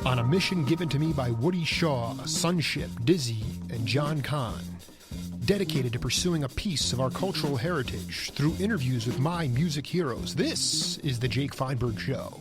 On a mission given to me by Woody Shaw, Sunship, Dizzy, and John Kahn, dedicated to pursuing a piece of our cultural heritage through interviews with my music heroes, this is The Jake Feinberg Show.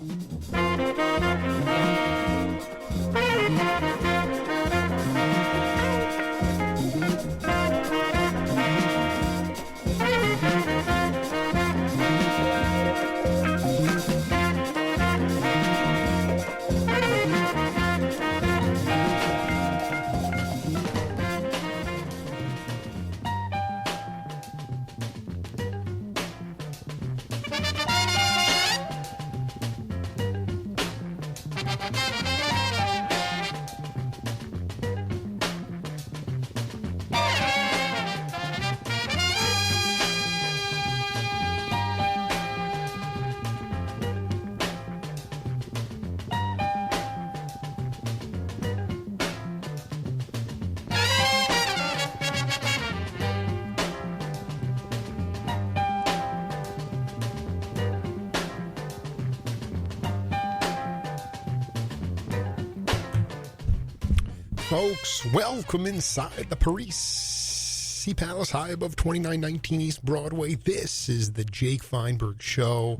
Folks, welcome inside the Parisi Palace high above 2919 East Broadway. This is the Jake Feinberg Show.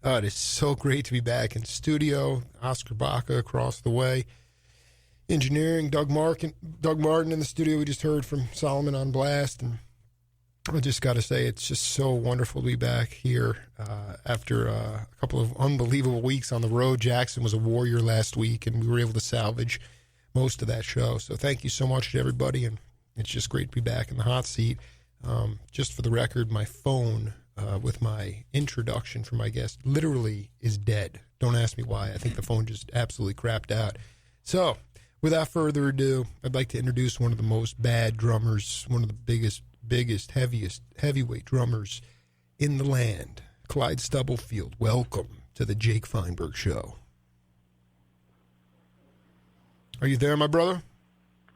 It is so great to be back in studio. Oscar Baca across the way. Engineering, Doug Martin in the studio. We just heard from Solomon on Blast. And I just got to say, it's just so wonderful to be back here after a couple of unbelievable weeks on the road. Jackson was a warrior last week, and we were able to salvage most of that show. So thank you so much to everybody, and it's just great to be back in the hot seat. Just for the record, my phone with my introduction for my guest literally is dead. Don't ask me why. I think the phone just absolutely crapped out. So without further ado, I'd like to introduce one of the most bad drummers, one of the biggest, heavyweight drummers in the land, Clyde Stubblefield. Welcome to the Jake Feinberg Show. Are you there, my brother?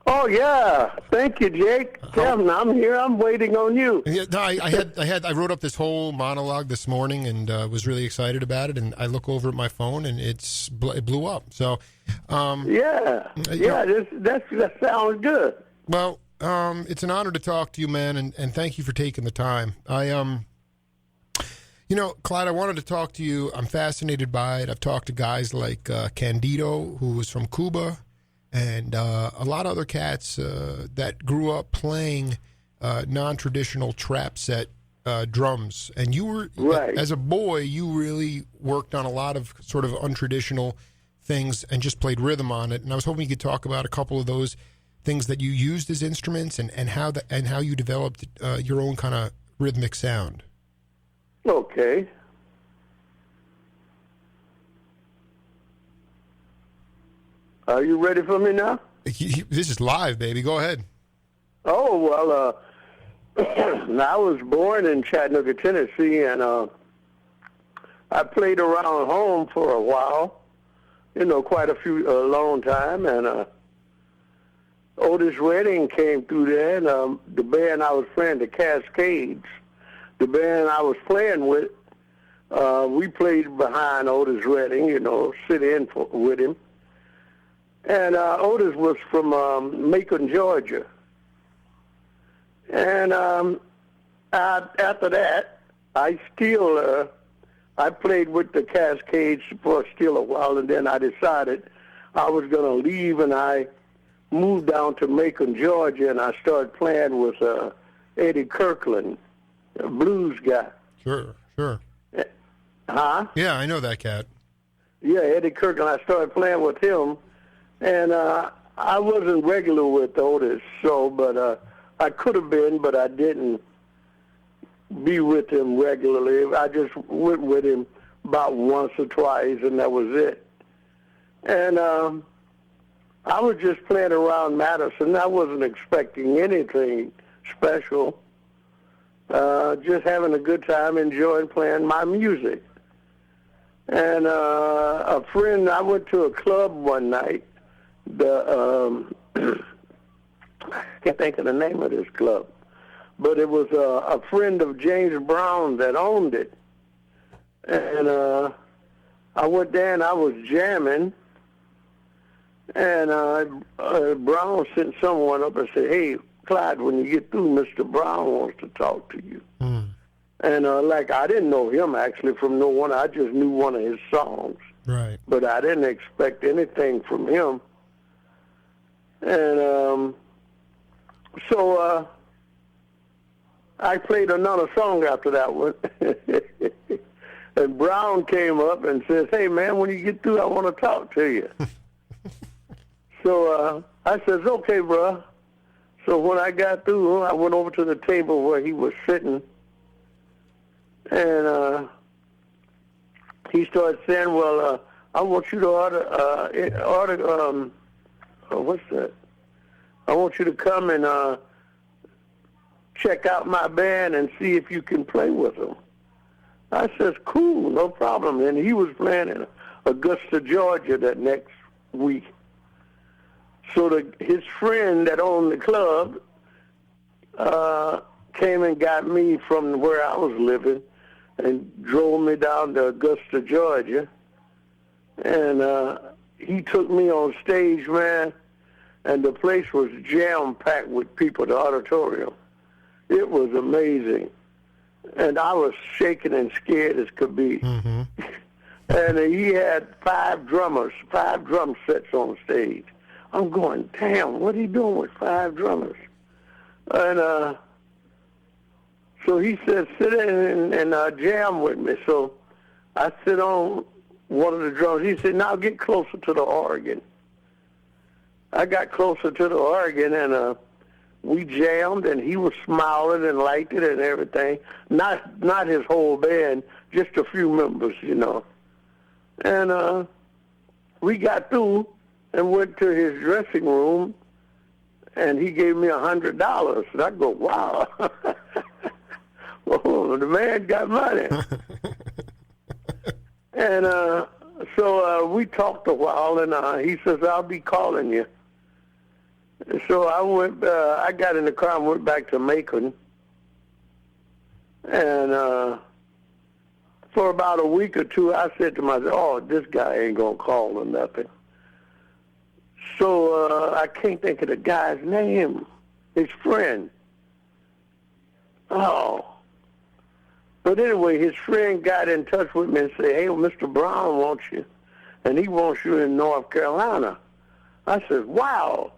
Oh yeah, thank you, Jake. Kevin, I'm here. I'm waiting on you. Yeah, no, I wrote up this whole monologue this morning and was really excited about it. And I look over at my phone and it blew up. So, that sounds good. Well, it's an honor to talk to you, man, and thank you for taking the time. Clyde, I wanted to talk to you. I'm fascinated by it. I've talked to guys like Candido, who was from Cuba, and a lot of other cats that grew up playing non-traditional trap set drums. And you were, right. As a boy, you really worked on a lot of sort of untraditional things and just played rhythm on it. And I was hoping you could talk about a couple of those things that you used as instruments and how you developed your own kind of rhythmic sound. Okay. Are you ready for me now? This is live, baby. Go ahead. Oh, well, I was born in Chattanooga, Tennessee, and I played around home for a while, quite a long time, and Otis Redding came through there, and the band I was playing, the Cascades, the band I was playing with, we played behind Otis Redding, sit in with him. And Otis was from Macon, Georgia. And after that, I played with the Cascades for still a while, and then I decided I was going to leave, and I moved down to Macon, Georgia, and I started playing with Eddie Kirkland, a blues guy. Sure. Huh? Yeah, I know that cat. Yeah, Eddie Kirkland. I started playing with him, and I wasn't regular with Otis, but I could have been, but I didn't be with him regularly. I just went with him about once or twice, and that was it. And I was just playing around Madison. I wasn't expecting anything special. Just having a good time, enjoying playing my music. And a friend, I went to a club one night. I can't think of the name of this club, but it was a friend of James Brown that owned it. And I went there and I was jamming. And Brown sent someone up and said, "Hey, Clyde, when you get through, Mr. Brown wants to talk to you." Mm. And I didn't know him actually from no one. I just knew one of his songs. Right. But I didn't expect anything from him. And so I played another song after that one. And Brown came up and says, "Hey, man, when you get through, I want to talk to you." So I says, "Okay, bro." So when I got through, I went over to the table where he was sitting, and he started saying, "Well, I want you to what's that? I want you to come and check out my band and see if you can play with them." I says, "Cool, no problem." And he was playing in Augusta, Georgia that next week. So his friend that owned the club came and got me from where I was living and drove me down to Augusta, Georgia. And he took me on stage, man, and the place was jam-packed with people, the auditorium. It was amazing. And I was shaking and scared as could be. Mm-hmm. And he had 5 drum sets on stage. I'm going, damn, what are you doing with 5 drummers? And so he said, sit in and jam with me. So I sit on one of the drums. He said, now get closer to the organ. I got closer to the organ, and we jammed, and he was smiling and liked it and everything. Not his whole band, just a few members, you know. And we got through and went to his dressing room, and he gave me $100. And I go, wow. Well, the man got money. And so we talked a while, and he says, I'll be calling you. So I got in the car and went back to Macon. And for about a week or two, I said to myself, oh, this guy ain't going to call or nothing. So I can't think of the guy's name, his friend. Oh. But anyway, his friend got in touch with me and said, hey, well, Mr. Brown wants you, and he wants you in North Carolina. I said, wow.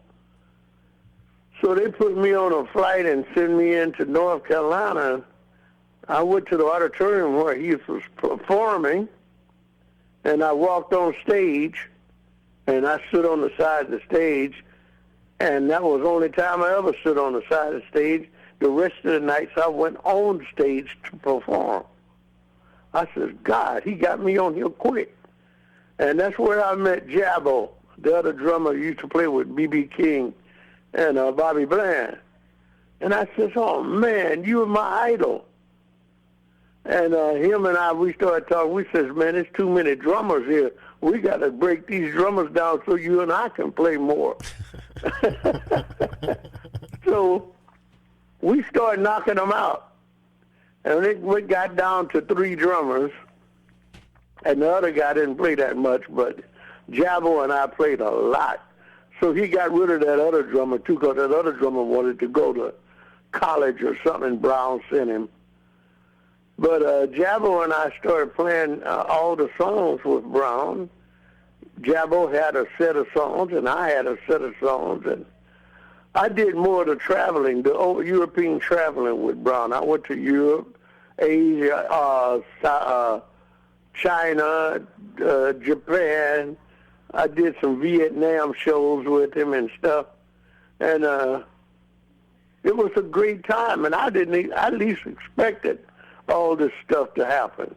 So they put me on a flight and sent me into North Carolina. I went to the auditorium where he was performing, and I walked on stage, and I stood on the side of the stage, and that was the only time I ever stood on the side of the stage. The rest of the nights I went on stage to perform. I said, God, he got me on here quick. And that's where I met Jabbo, the other drummer who used to play with B.B. King and Bobby Bland. And I said, oh, man, you were my idol. And him and I, we started talking. We said, man, there's too many drummers here. We got to break these drummers down so you and I can play more. So we started knocking them out. And we got down to 3 drummers. And the other guy didn't play that much, but Jabbo and I played a lot. So he got rid of that other drummer, too, because that other drummer wanted to go to college or something. Brown sent him. But Jabbo and I started playing all the songs with Brown. Jabbo had a set of songs, and I had a set of songs. And I did more of the traveling, the European traveling with Brown. I went to Europe, Asia, China, Japan. I did some Vietnam shows with him and stuff. And it was a great time, and I at least expected all this stuff to happen.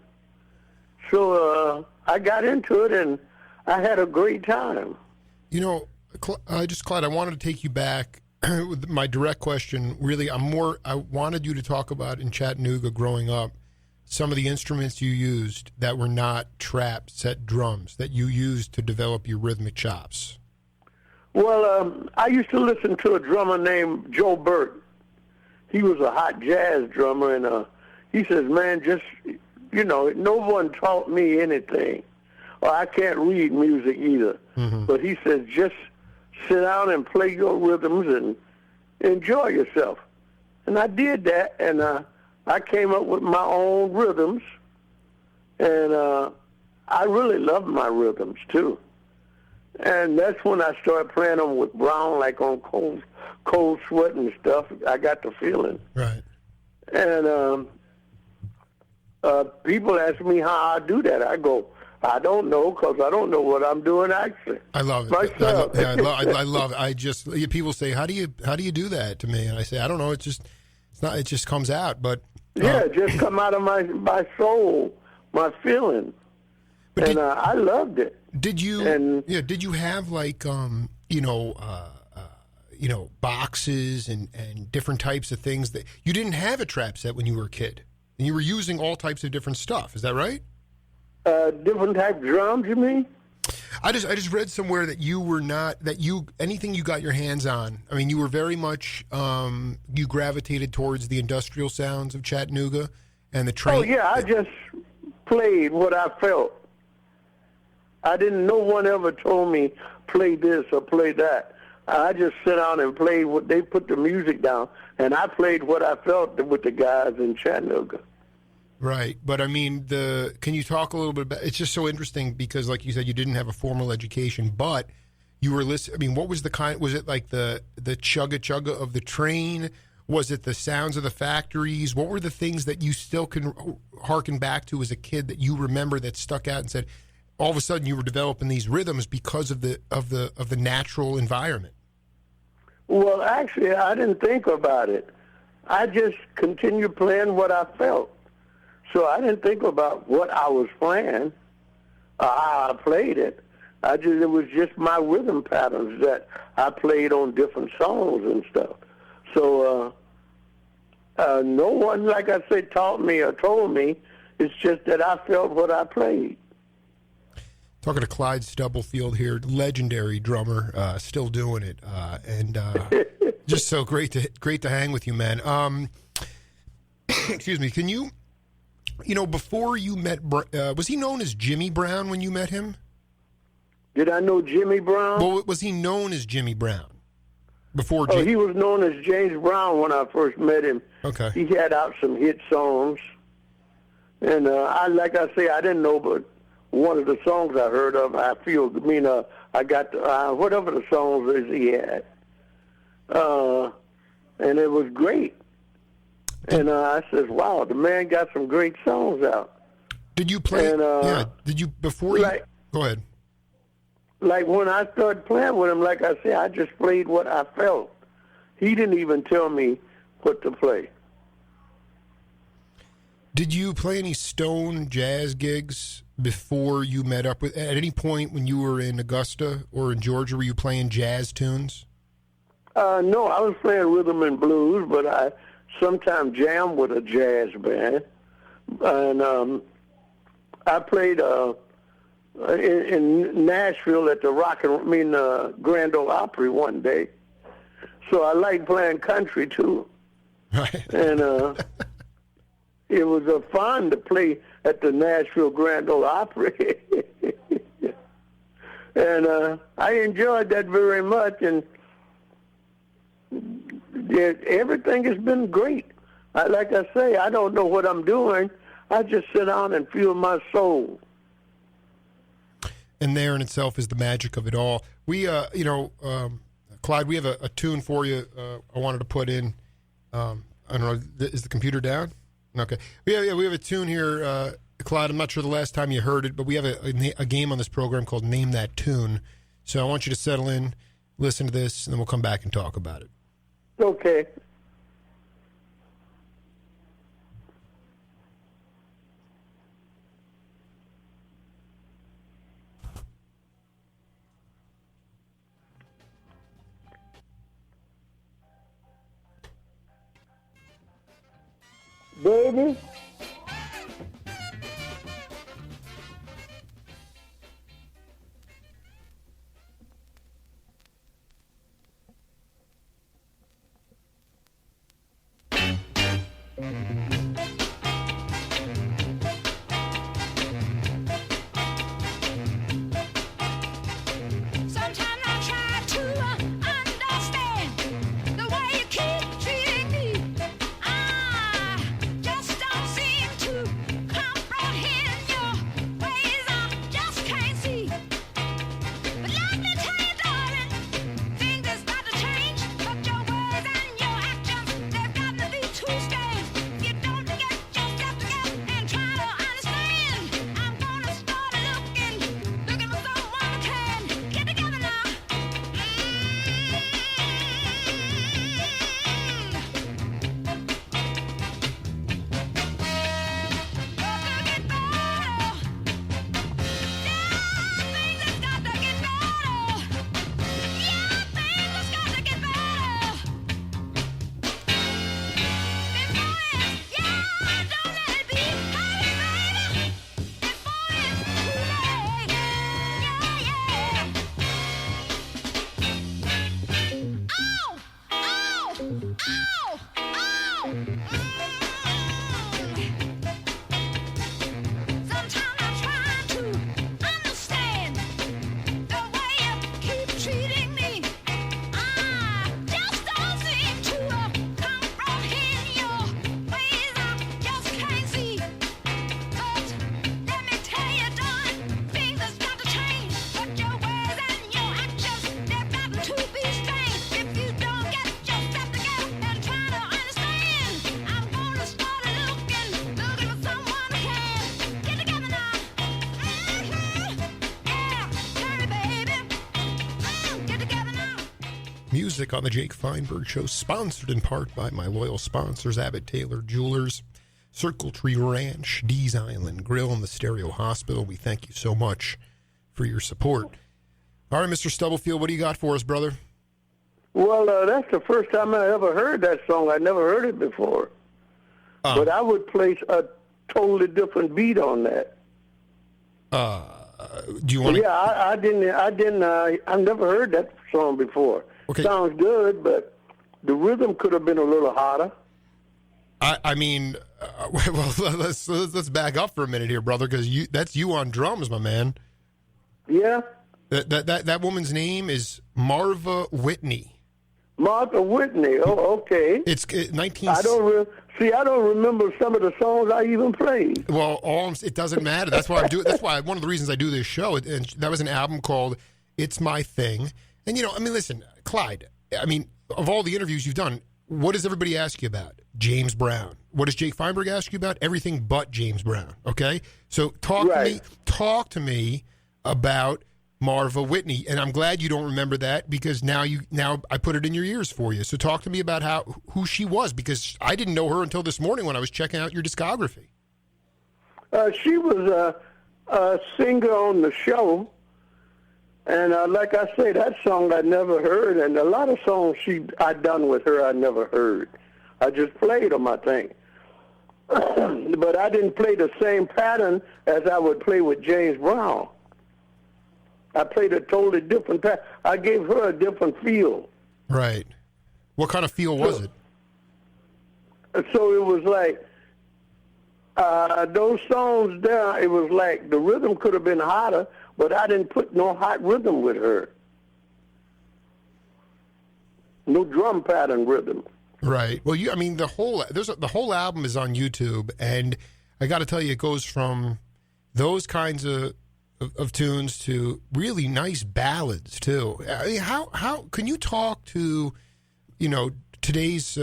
So I got into it, and I had a great time. You know, Clyde, I wanted to take you back with my direct question. Really, I wanted you to talk about in Chattanooga growing up some of the instruments you used that were not trap set drums that you used to develop your rhythmic chops. Well, I used to listen to a drummer named Joe Burt. He was a hot jazz drummer, and he says, man, just, no one taught me anything. Well, I can't read music either. Mm-hmm. But he says, just sit down and play your rhythms and enjoy yourself. And I did that, and I came up with my own rhythms, and I really love my rhythms, too. And that's when I started playing them with Brown, like on Cold Sweat and stuff. I got the feeling. Right. And people ask me how I do that. I go, I don't know, because I don't know what I'm doing actually. I love it. Myself. I love it. People say, how do you do that to me? And I say, I don't know. It just comes out. But it just come out of my soul, my feeling. And I loved it. Did you have like boxes and different types of things that you didn't have a trap set when you were a kid, and you were using all types of different stuff? Is that right? Different type drums, you mean? I just read somewhere that you were not anything you got your hands on. I mean, you were very much you gravitated towards the industrial sounds of Chattanooga and the train. Oh yeah, I just played what I felt. No one ever told me play this or play that. I just sit down and played what they put the music down, and I played what I felt with the guys in Chattanooga. Right, but I mean, can you talk a little bit about? It's just so interesting because, like you said, you didn't have a formal education, but you were listening. I mean, what was the kind? Was it like the chugga of the train? Was it the sounds of the factories? What were the things that you still can harken back to as a kid that you remember that stuck out and said, all of a sudden you were developing these rhythms because of the natural environment? Well, actually, I didn't think about it. I just continued playing what I felt. So I didn't think about what I was playing, how I played it. It was just my rhythm patterns that I played on different songs and stuff. So no one, like I said, taught me or told me. It's just that I felt what I played. Talking to Clyde Stubblefield here, legendary drummer, still doing it, and just so great to hang with you, man. Excuse me. Can you, before you met, was he known as Jimmy Brown when you met him? Did I know Jimmy Brown? Well, was he known as Jimmy Brown before? He was known as James Brown when I first met him. Okay. He had out some hit songs, and I didn't know, but one of the songs I heard of, I got whatever the songs is he had, and it was great. And I says, "Wow, the man got some great songs out." Did you play? And, Did you before? Go ahead. Like when I started playing with him, like I said, I just played what I felt. He didn't even tell me what to play. Did you play any Stone jazz gigs before you met up with? At any point when you were in Augusta or in Georgia, were you playing jazz tunes? No, I was playing rhythm and blues, but I sometimes jammed with a jazz band. And I played in Nashville at the Grand Ole Opry one day. So I like playing country too. Right. And it was fun to play at the Nashville Grand Ole Opry. And I enjoyed that very much, and everything has been great. Like I say, I don't know what I'm doing. I just sit down and feel my soul. And there in itself is the magic of it all. We, Clyde, we have a tune for you I wanted to put in. I don't know, is the computer down? Okay. We have a tune here, Clyde. I'm not sure the last time you heard it, but we have a game on this program called Name That Tune. So I want you to settle in, listen to this, and then we'll come back and talk about it. Okay. Baby. Music on the Jake Feinberg Show, sponsored in part by my loyal sponsors, Abbott Taylor Jewelers, Circle Tree Ranch, Dee's Island Grill, and the Stereo Hospital. We thank you so much for your support. All right, Mr. Stubblefield, what do you got for us, brother? Well, that's the first time I ever heard that song. I never heard it before. But I would place a totally different beat on that. Do you want to? Yeah, I didn't. I've never heard that song before. Okay. Sounds good, but the rhythm could have been a little hotter. I mean, well, let's back up for a minute here, brother, because that's you on drums, my man. Yeah. That woman's name is Marva Whitney. Martha Whitney. Oh, okay. It's 19. I don't remember some of the songs I even played. Well, it doesn't matter. That's why I do it. That's why one of the reasons I do this show. And that was an album called "It's My Thing." And I mean, listen, Clyde. I mean, of all the interviews you've done, what does everybody ask you about? James Brown. What does Jake Feinberg ask you about? Everything but James Brown. Okay, so talk to me about Marva Whitney, and I'm glad you don't remember that because now I put it in your ears for you. So talk to me about who she was, because I didn't know her until this morning when I was checking out your discography. She was a singer on the show, and like I say, that song I never heard, and a lot of songs I done with her I never heard. I just played them, I think. But I didn't play the same pattern as I would play with James Brown. I played a totally different pattern. I gave her a different feel. Right. What kind of feel was it? So it was like, those songs there, it was like the rhythm could have been hotter, but I didn't put no hot rhythm with her. No drum pattern rhythm. Right. Well, the whole album is on YouTube, and I got to tell you, it goes from those kinds of tunes to really nice ballads too. I mean, how can you talk to, today's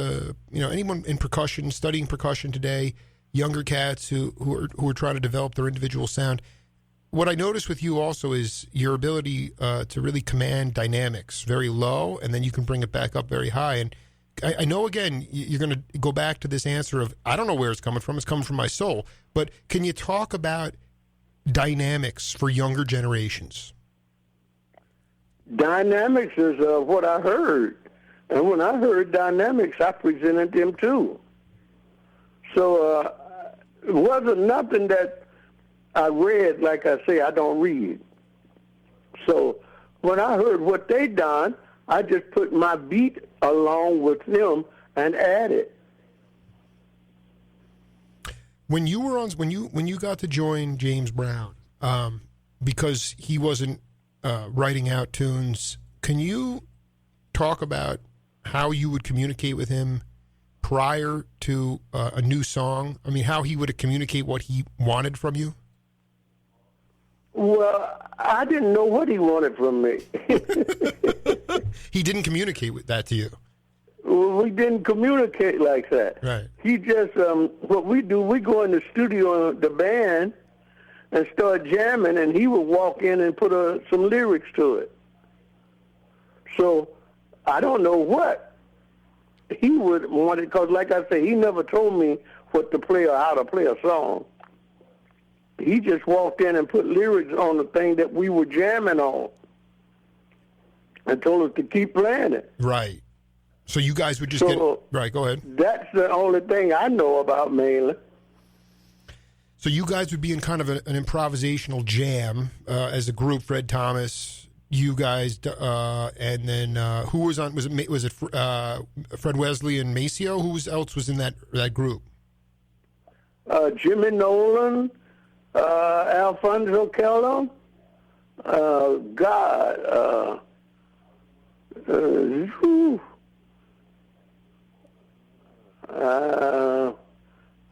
anyone in percussion, studying percussion today, younger cats who are trying to develop their individual sound? What I noticed with you also is your ability to really command dynamics very low, and then you can bring it back up very high. And I know, again, you're going to go back to this answer of, I don't know where it's coming from. It's coming from my soul. But can you talk about dynamics for younger generations? Dynamics is what I heard. And when I heard dynamics, I presented them too. So it wasn't nothing that I read. Like I say, I don't read. So when I heard what they done, I just put my beat along with them and added. When you were on, when you got to join James Brown, because he wasn't writing out tunes, can you talk about how you would communicate with him prior to a new song? I mean, how he would communicate what he wanted from you? Well, I didn't know what he wanted from me. He didn't communicate with that to you. We didn't communicate like that. Right. He just, what we do, we go in the studio, the band, and start jamming, and he would walk in and put some lyrics to it. So I don't know what he would want it, because like I say, he never told me what to play or how to play a song. He just walked in and put lyrics on the thing that we were jamming on and told us to keep playing it. Right. So you guys would just get... Right, go ahead. That's the only thing I know about mainly. So you guys would be in kind of an improvisational jam as a group, Fred Thomas, you guys, and then who was on? Was it Fred Wesley and Maceo? Who else was in that group? Jimmy Nolan, Alfonso Keller,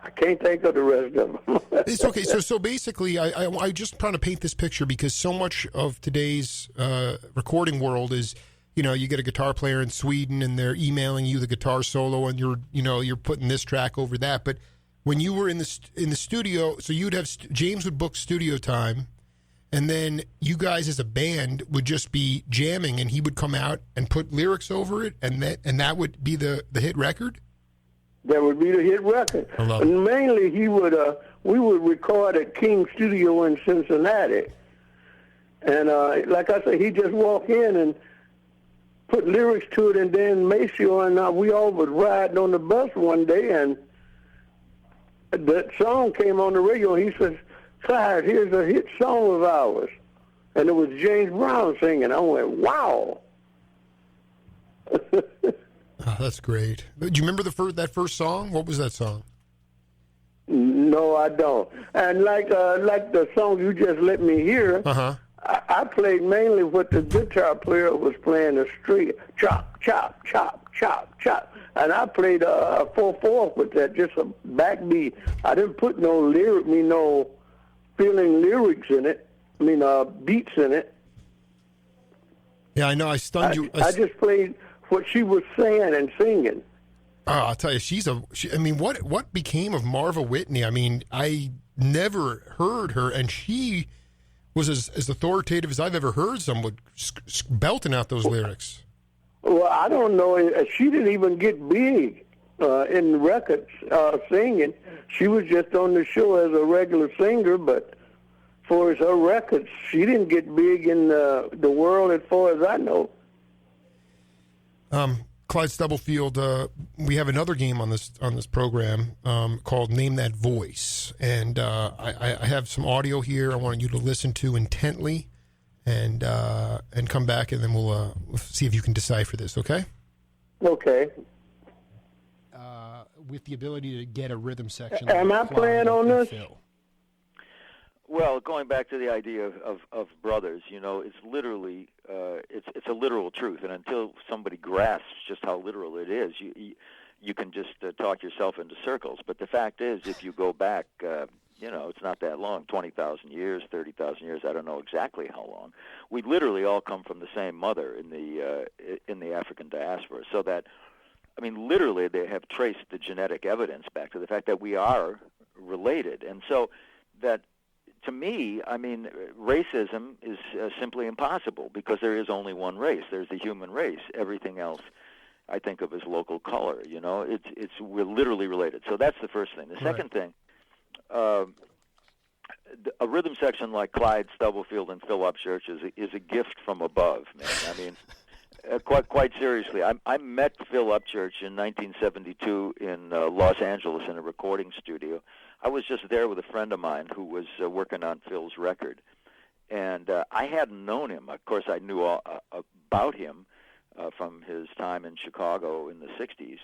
I can't think of the rest of them. It's okay. So basically, I just trying to paint this picture because so much of today's recording world is, you get a guitar player in Sweden and they're emailing you the guitar solo and you're putting this track over that. But when you were in the studio, so you'd have James would book studio time, and then you guys as a band would just be jamming, and he would come out and put lyrics over it, and that would be the hit record. That would be the hit record. And mainly we would record at King Studio in Cincinnati. And like I said, he just walked in and put lyrics to it, and then Maceo and we all was riding on the bus one day, and that song came on the radio, and he says, "Clyde, here's a hit song of ours." And it was James Brown singing. I went, wow. Oh, that's great. Do you remember that first song? What was that song? No, I don't. And like the song you just let me hear, I played mainly what the guitar player was playing, the straight chop, chop, chop, chop, chop. And I played a 4/4 with that, just a backbeat. I didn't put no feeling lyrics in it. Beats in it. Yeah, I know. I stunned you. I just played what she was saying and singing. Oh, I'll tell you, what became of Marva Whitney? I mean, I never heard her, and she was as authoritative as I've ever heard someone belting out those lyrics. Well, I don't know. She didn't even get big in records singing. She was just on the show as a regular singer, but as far as her records, she didn't get big in the world as far as I know. Clyde Stubblefield, we have another game on this program called Name That Voice, and I have some audio here I want you to listen to intently, and come back, and then we'll see if you can decipher this. Okay? Okay. With the ability to get a rhythm section. Am I playing on this? Well, going back to the idea of brothers, it's literally it's a literal truth, and until somebody grasps just how literal it is, you can just talk yourself into circles. But the fact is, if you go back, it's not that long, 20,000 years, 30,000 years, I don't know exactly how long. We literally all come from the same mother in the African diaspora, so that, literally they have traced the genetic evidence back to the fact that we are related, and so that. To me, racism is simply impossible because there is only one race. There's the human race. Everything else I think of as local color. We're literally related. So that's the first thing. The second thing, a rhythm section like Clyde Stubblefield and Phil Upchurch is a gift from above, man. Quite seriously, I met Phil Upchurch in 1972 in Los Angeles in a recording studio. I was just there with a friend of mine who was working on Phil's record, and I hadn't known him. Of course, I knew all, about him from his time in Chicago in the 60s,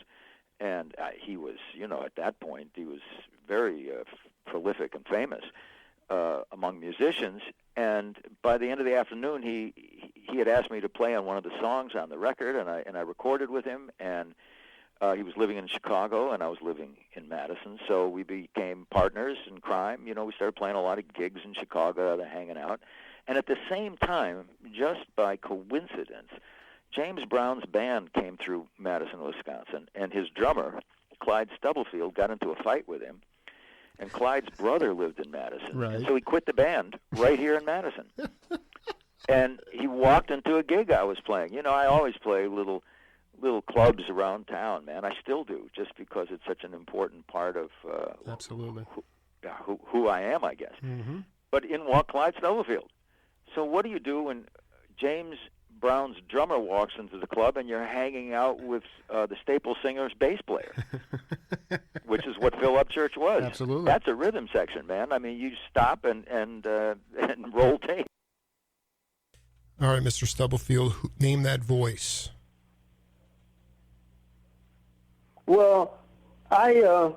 and he was, at that point, he was very prolific and famous among musicians. And by the end of the afternoon, he had asked me to play on one of the songs on the record, and I recorded with him. And he was living in Chicago, and I was living in Madison, so we became partners in crime. We started playing a lot of gigs in Chicago, hanging out. And at the same time, just by coincidence, James Brown's band came through Madison, Wisconsin, and his drummer, Clyde Stubblefield, got into a fight with him. And Clyde's brother lived in Madison. Right. And so he quit the band right here in Madison. And he walked into a gig I was playing. I always play little clubs around town, man. I still do, just because it's such an important part of Absolutely. Who I am, I guess. Mm-hmm. But in walked Clyde Stubblefield. So what do you do when James Brown's drummer walks into the club and you're hanging out with the Staple Singers bass player, which is what Phil Upchurch was. Absolutely. That's a rhythm section, man. I mean, you stop and roll tape. All right, Mr. Stubblefield, name that voice. Well, I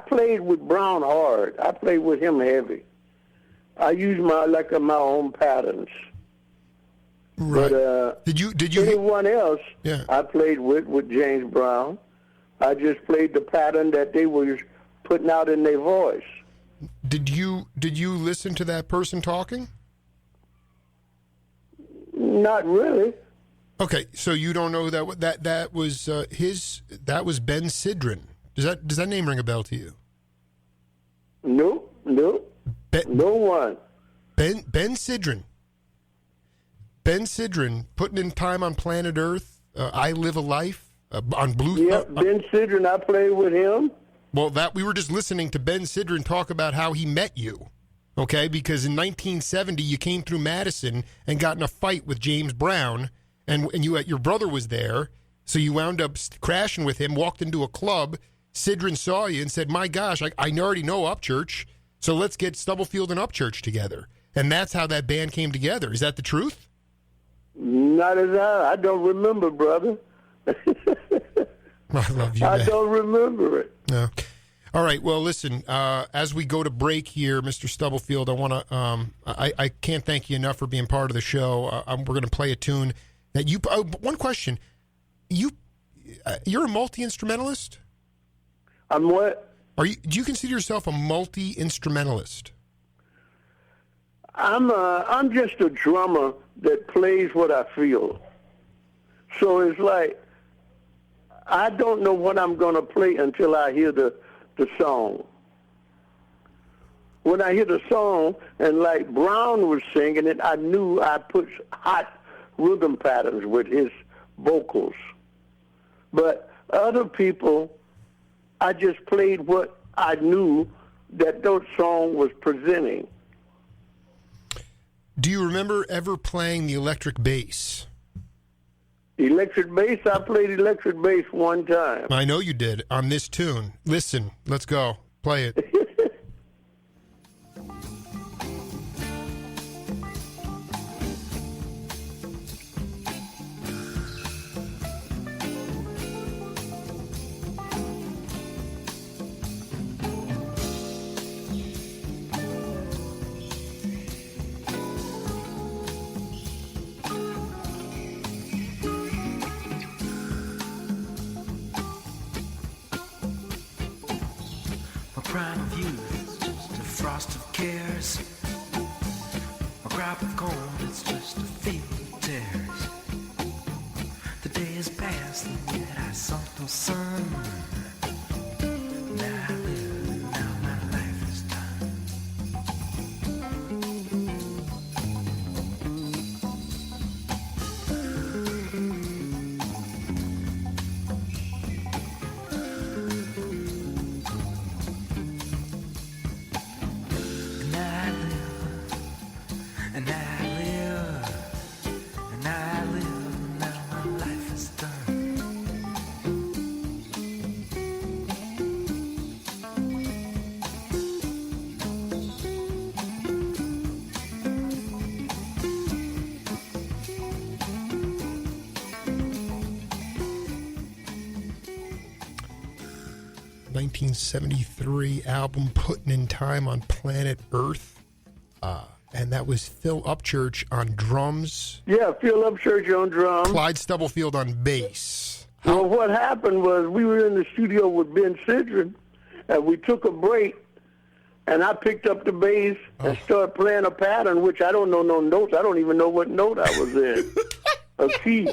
played with Brown hard. I played with him heavy. I used my own patterns. Right. But did you anyone else? Yeah. I played with James Brown. I just played the pattern that they were putting out in their voice. Did you listen to that person talking? Not really. Okay, so you don't know that was that was Ben Sidran. Does that name ring a bell to you? Nope. No one. Ben Sidran. Ben Sidran putting in time on planet Earth. I Live a Life on Blue. Yeah, Ben Sidran. I played with him. Well, we were just listening to Ben Sidran talk about how he met you. Okay, because in 1970 you came through Madison and got in a fight with James Brown, and your brother was there, so you wound up crashing with him. Walked into a club. Sidran saw you and said, "My gosh, I already know Upchurch, so let's get Stubblefield and Upchurch together." And that's how that band came together. Is that the truth? Not as I don't remember, brother. I love you, I man. don't remember it. No. All right. Well, listen. As we go to break here, Mr. Stubblefield, I want to. I can't thank you enough for being part of the show. We're going to play a tune that you. One question. You're a multi-instrumentalist? I'm what? Do you consider yourself a multi-instrumentalist? I'm just a drummer that plays what I feel. So it's like I don't know what I'm going to play until I hear the song. When I hear the song, and like Brown was singing it, I knew I put hot rhythm patterns with his vocals. But other people, I just played what I knew that those song was presenting. Do you remember ever playing the electric bass? Electric bass? I played electric bass one time. I know you did on this tune. Listen, let's go. Play it. Prime of youth, just a frost of cares. A crop of corn, it's just a field of tares. The day is past, and yet I saw no sun. Now I live, and now my life is 1973 album Putting in Time on Planet Earth. And that was Phil Upchurch on drums. Yeah, Phil Upchurch on drums. Clyde Stubblefield on bass. Well, what happened was we were in the studio with Ben Sidran, and we took a break, and I picked up the bass and started playing a pattern, which I don't know no notes. I don't even know what note I was in, a key.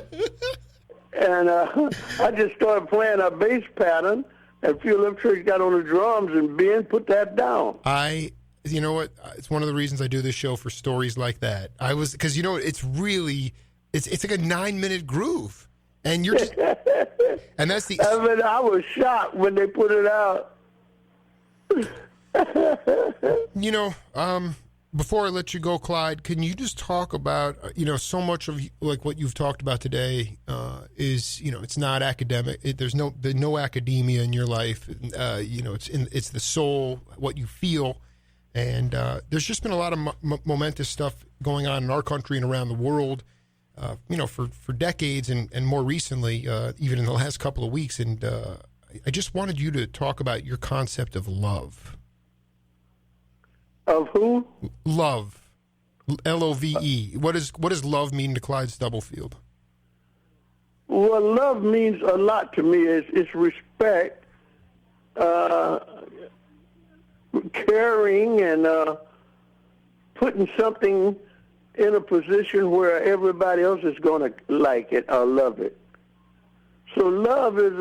And I just started playing a bass pattern, and Phil Upchurch got on the drums, and Ben put that down. You know what? It's one of the reasons I do this show, for stories like that. Because you know, it's like a 9-minute groove, and you're just, and that's the. I mean, I was shocked when they put it out. You know, before I let you go, Clyde, can you just talk about, so much of like what you've talked about today is, it's not academic. There's no academia in your life. It's the soul, what you feel. And there's just been a lot of momentous stuff going on in our country and around the world, for decades and more recently, even in the last couple of weeks. And I just wanted you to talk about your concept of love. Of who? Love. Love. What does love mean to Clyde Stubblefield? Well, love means a lot to me. It's respect, caring, and putting something in a position where everybody else is going to like it or love it. So love is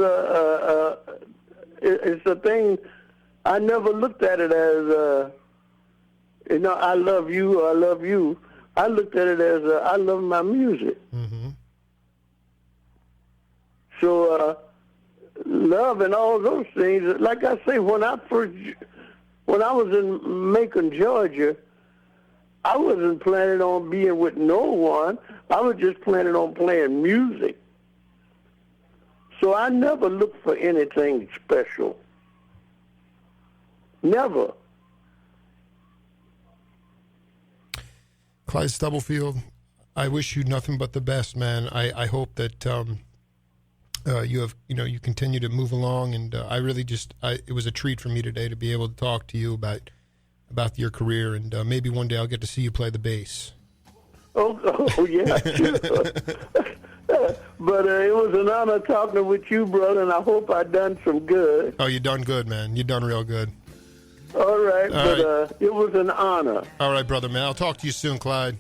it's a thing. I never looked at it as I love you or I love you. I looked at it as I love my music. Mm-hmm. So love and all those things. Like I say, when I was in Macon, Georgia, I wasn't planning on being with no one. I was just planning on playing music. So I never looked for anything special. Never. Clyde Stubblefield, I wish you nothing but the best, man. I hope that you continue to move along, and I really it was a treat for me today to be able to talk to you about your career, and maybe one day I'll get to see you play the bass. Oh yeah, sure. But it was an honor talking with you, brother, and I hope I done some good. Oh, you done good, man. You done real good. All right, it was an honor. All right, brother, man. I'll talk to you soon, Clyde.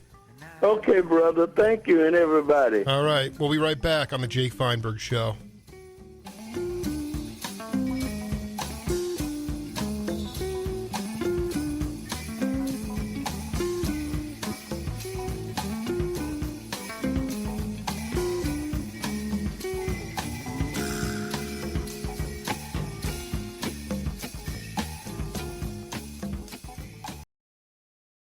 Okay, brother. Thank you and everybody. All right. We'll be right back on the Jake Feinberg Show.